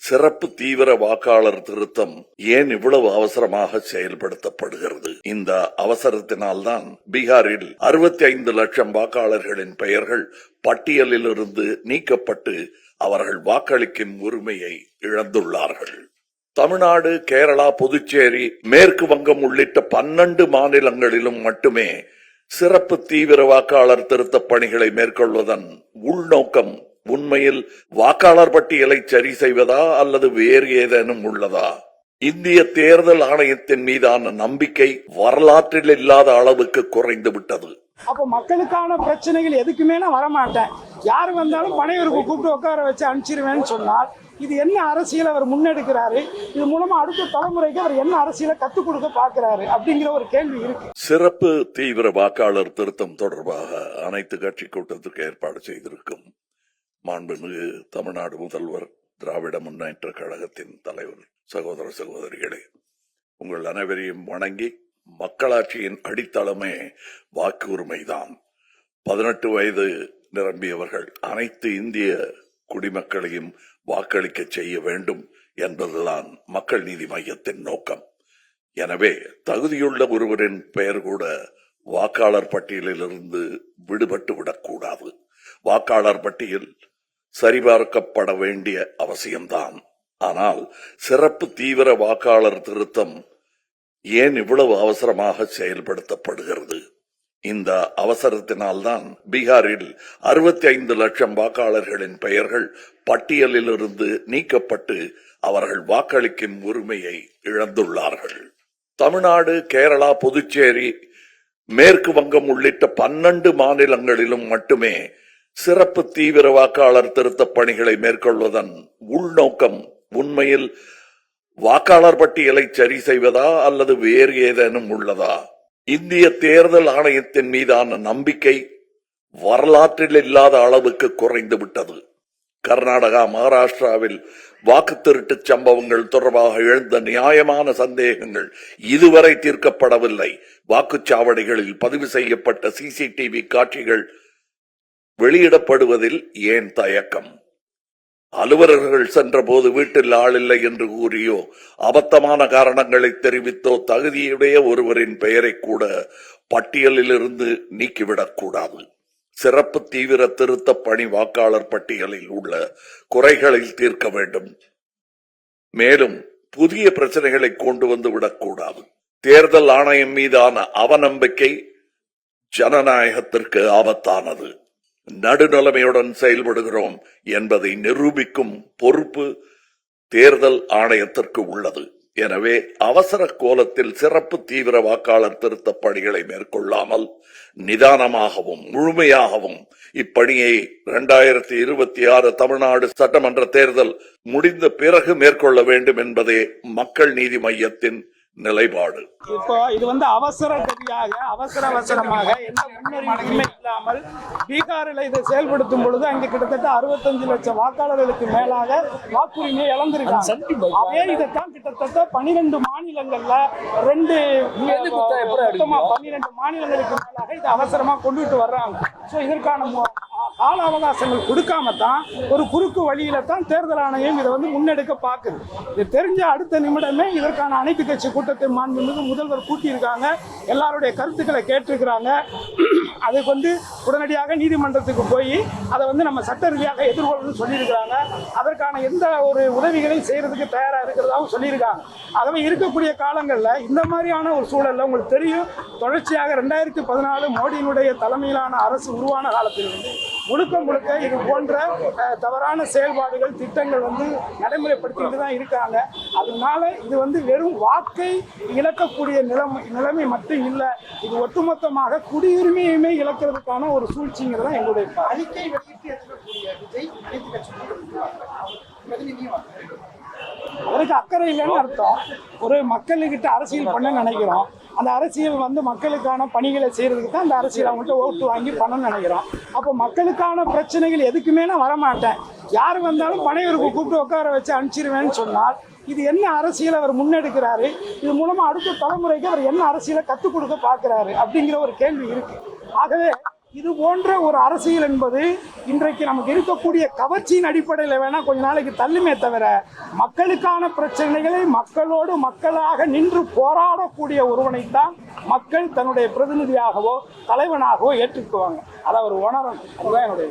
சிறப்பு தீவிர வாக்காளர் திருத்தம் ஏன் இவ்வளவு அவசரமாக செயல்படுத்தப்படுகிறது? இந்த அவசரத்தினால்தான் பீகாரில் 65 லட்சம் வாக்காளர்களின் பெயர்கள் பட்டியலில் இருந்து நீக்கப்பட்டு அவர்கள் வாக்களிக்கும் உரிமையை இழந்துள்ளார்கள். தமிழ்நாடு, கேரளா, புதுச்சேரி, மேற்கு வங்கம் உள்ளிட்ட 12 மாநிலங்களிலும் மட்டுமே சிறப்பு தீவிர வாக்காளர் திருத்த பணிகளை மேற்கொள்வதன் உள்நோக்கம் உண்மையில் வாக்காளர் பட்டியலை சரி செய்வதா அல்லது வேறு ஏதேனும் உள்ளதா? இந்திய தேர்தல் ஆணையத்தின் மீதான நம்பிக்கை வரலாற்றில் இல்லாத அளவுக்கு குறைந்து விட்டது. அப்ப மக்களுக்கான பிரச்சனைகள் எதுக்குமே நான் வரமாட்டேன், யாரு வந்தாலும் பனையூருக்கு கூப்பிட்டு உட்கார வச்சு அனுப்பிச்சிருவேன்னு சொன்னால் இது என்ன அரசியல் அவர் முன்னெடுக்கிறாரு? இது மூலமா அடுத்த தலைமுறைக்கு அவர் என்ன அரசியலை கத்துக் கொடுக்க பார்க்கிறாரு அப்படிங்கிற ஒரு கேள்வி இருக்கு. சிறப்பு தீவிர வாக்காளர் திருத்தம் தொடர்பாக அனைத்து கட்சி கூட்டத்திற்கு ஏற்பாடு செய்திருக்கும் மாண்புமிகு தமிழ்நாடு முதல்வர், திராவிட முன்னேற்ற கழகத்தின் தலைவர், சகோதர சகோதரிகளே, உங்கள் அனைவரையும் வணங்கி, மக்களாட்சியின் அடித்தளமே வாக்கு உரிமைதான். 18 வயது நிரம்பியவர்கள் அனைத்து இந்திய குடிமக்களையும் வாக்களிக்க செய்ய வேண்டும் என்பதுதான் மக்கள் நீதி மையத்தின் நோக்கம். எனவே தகுதியுள்ள ஒருவரின் பெயர் கூட வாக்காளர் பட்டியலில் இருந்து விடுபட்டு விடக்கூடாது. வாக்காளர் பட்டியல் சரிபார்க்கப்பட வேண்டிய அவசியம்தான். ஆனால் சிறப்பு தீவிர வாக்காளர் திருத்தம் ஏன் இவ்வளவு அவசரமாக செயல்படுத்தப்படுகிறது? இந்த அவசரத்தினால்தான் பீகாரில் 65 லட்சம் வாக்காளர்களின் பெயர்கள் பட்டியலில் இருந்து நீக்கப்பட்டு அவர்கள் வாக்களிக்கும் உரிமையை இழந்துள்ளார்கள். தமிழ்நாடு, கேரளா, புதுச்சேரி, மேற்கு வங்கம் உள்ளிட்ட 12 மாநிலங்களிலும் மட்டுமே சிறப்பு தீவிர வாக்காளர் திருத்த பணிகளை மேற்கொள்வதன் உள்நோக்கம் உண்மையில் வாக்காளர் பட்டியலை சரி செய்வதா அல்லது வேறு ஏதேனும் உள்ளதா? இந்திய தேர்தல் ஆணையத்தின் மீதான நம்பிக்கை வரலாற்றில் இல்லாத அளவுக்கு குறைந்து விட்டது. கர்நாடகா, மகாராஷ்டிராவில் வாக்கு திருட்டு சம்பவங்கள் தொடர்பாக எழுந்த நியாயமான சந்தேகங்கள் இதுவரை தீர்க்கப்படவில்லை. வாக்குச்சாவடிகளில் பதிவு செய்யப்பட்ட சிசிடிவி காட்சிகள் வெளியிடப்படுவதில் ஏன் தயக்கம்? அலுவலர்கள் சென்ற போது வீட்டில் ஆள் இல்லை என்று கூறியோ, அபத்தமான காரணங்களை தெரிவித்தோ தகுதியுடைய ஒருவரின் பெயரை கூட பட்டியலில் இருந்து நீக்கிவிடக்கூடாது. சிறப்பு தீவிர திருத்த பணி வாக்காளர் பட்டியலில் உள்ள குறைகளை தீர்க்க வேண்டும். மேலும் புதிய பிரச்சனைகளை கொண்டு வந்து விடக்கூடாது. தேர்தல் ஆணையம் மீதான அவநம்பிக்கை ஜனநாயகத்திற்கு ஆபத்தானது. நடுநிலைமையுடன் செயல்படுகிறோம் என்பதை நிரூபிக்கும் பொறுப்பு தேர்தல் ஆணையத்திற்கு உள்ளது. எனவே அவசர கோலத்தில் சிறப்பு தீவிர வாக்காளர் திருத்த பணிகளை மேற்கொள்ளாமல் நிதானமாகவும் முழுமையாகவும் இப்பணியை 2026 தமிழ்நாடு சட்டமன்ற தேர்தல் முடிந்த பிறகு மேற்கொள்ள வேண்டும் என்பதே மக்கள் நீதி மையத்தின் நிலைப்பாடு. இப்போ இது அவசரமாக எந்த முன்னறிவிப்புமே இல்லாமல் பீகாரில் இதை செயல்படுத்தும் பொழுது அங்கே கிட்டத்தட்ட 65 லட்சம் வாக்காளர்களுக்கு மேலாக வாக்குரிமையை இழந்திருக்காங்க. அதே இதைத்தான் கிட்டத்தட்ட 12 மாநிலங்கள்ல 12 மாநிலங்களுக்கு மேலாக இதை அவசரமா கொண்டுட்டு வர்றாங்க. ஸோ இதற்கான கால அவகாசங்கள் கொடுக்காம தான் ஒரு குறுக்கு வழியில தான் தேர்தல் ஆணையம் இதை முன்னெடுக்க பார்க்குது. இது தெரிஞ்ச அடுத்த நிமிடமே இதற்கான அனைத்து கட்சி கூட்டத்தை மாண்புமிகு முதல்வர் கூட்டியிருக்காங்க. எல்லாருடைய கருத்துக்களை கேட்டிருக்கிறாங்க. அதுக்கு உடனடியாக நீதிமன்றத்துக்கு போய் அதை நம்ம சட்ட ரீதியாக எதிர்கொள்ளணும்னு சொல்லியிருக்கிறாங்க. அதற்கான எந்த ஒரு உதவிகளையும் செய்யறதுக்கு தயாரா இருக்கிறதாகவும் சொல்லியிருக்காங்க. ஆகவே இருக்கக்கூடிய காலங்களில் இந்த மாதிரியான ஒரு சூழல்ல உங்களுக்கு தெரியும், தொடர்ச்சியாக 2014 மோடியினுடைய தலைமையிலான அரசு உருவான காலத்திலிருந்து முழுக்க இது போன்ற தவறான செயல்பாடுகள், திட்டங்கள் நடைமுறைப்படுத்திட்டு தான் இருக்காங்க. அதனால இது வெறும் வாக்கை இழக்கக்கூடிய நிலைமை மட்டும் இல்லை, இது ஒட்டுமொத்தமாக குடியுரிமையுமே இழக்கிறதுக்கான ஒரு சூழ்ச்சிங்கிறது தான் எங்களுடைய அறிக்கை. வெளியிட்டு இருக்கக்கூடிய விஜய் அனைத்து கட்சிகளும் அவருக்கு அக்கறை இல்லைன்னு அர்த்தம். ஒரு மக்களுக்கிட்ட அரசியல் பண்ண நினைக்கிறோம். அந்த அரசியல் மக்களுக்கான பணிகளை செய்யறதுக்கு தான் அந்த அரசியல் அவங்கள்ட்ட ஓட்டு வாங்கி பண்ணணும்னு நினைக்கிறோம். அப்போ மக்களுக்கான பிரச்சனைகள் எதுக்குமே நான் வரமாட்டேன், யாரு வந்தாலும் பனையூருக்கு கூப்பிட்டு உட்கார வச்சு அனுப்பிச்சிருவேன்னு சொன்னால் இது என்ன அரசியல் அவர் முன்னெடுக்கிறாரு? இது மூலமா அடுத்த தலைமுறைக்கு அவர் என்ன அரசியலை கத்துக் கொடுக்க பார்க்கிறாரு அப்படிங்கிற ஒரு கேள்வி இருக்கு. ஆகவே இது போன்ற ஒரு அரசியல் என்பது இன்றைக்கு நமக்கு இருக்கக்கூடிய கவர்ச்சியின் அடிப்படையில் வேணா கொஞ்ச நாளைக்கு தள்ளுமே தவிர மக்களுக்கான பிரச்சனைகளை மக்களோடு மக்களாக நின்று போராடக்கூடிய ஒருவனைத்தான் மக்கள் தன்னுடைய பிரதிநிதியாகவோ தலைவனாகவோ ஏற்றுக்குவாங்க. அதை அவர் உணரணும். அதுதான் என்னுடைய